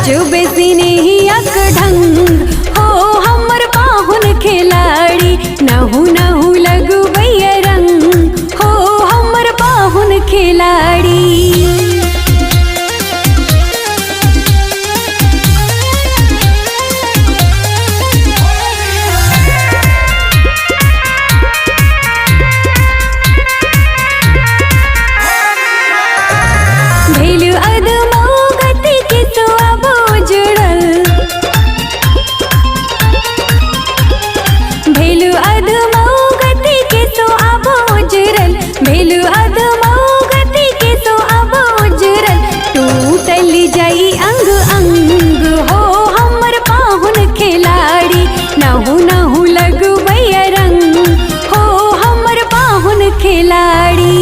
अजब स्नेहियक ढंग हो हमर पाहुन खिलाड़ी नहु नहु लगबैया रंग हो हमर पाहुन खिलाड़ी। जाई अंग अंग हो हमर पाहुन खिलाड़ी नहु नहु लगबैया रंग हो हमर पाहुन खिलाड़ी।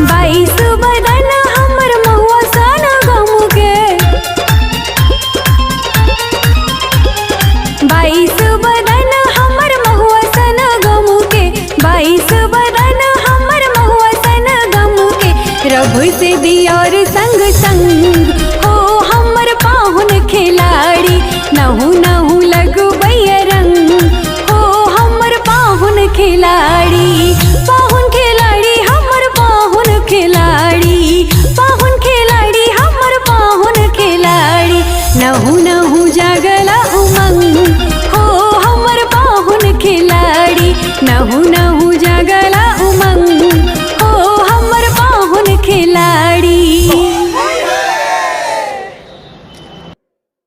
बाईस बदन हमर महुआ सन गम के, बाईस बदन हमर महुआ सन गम के, बाईस बदन हमर महुआ सन गम के। रब से दियार संग संग हो हमर पाहुन खिलाड़ी नहु नहु लगबैया रंग हो हमर पाहुन खिलाड़ी। पाहुन खिलाड़ी हमर पाहुन खिलाड़ी, पाहुन खिलाड़ी हमर पाहुन खिलाड़ी नहु नहु जागला उमंग हो हमर पाहुन खिलाड़ी नहु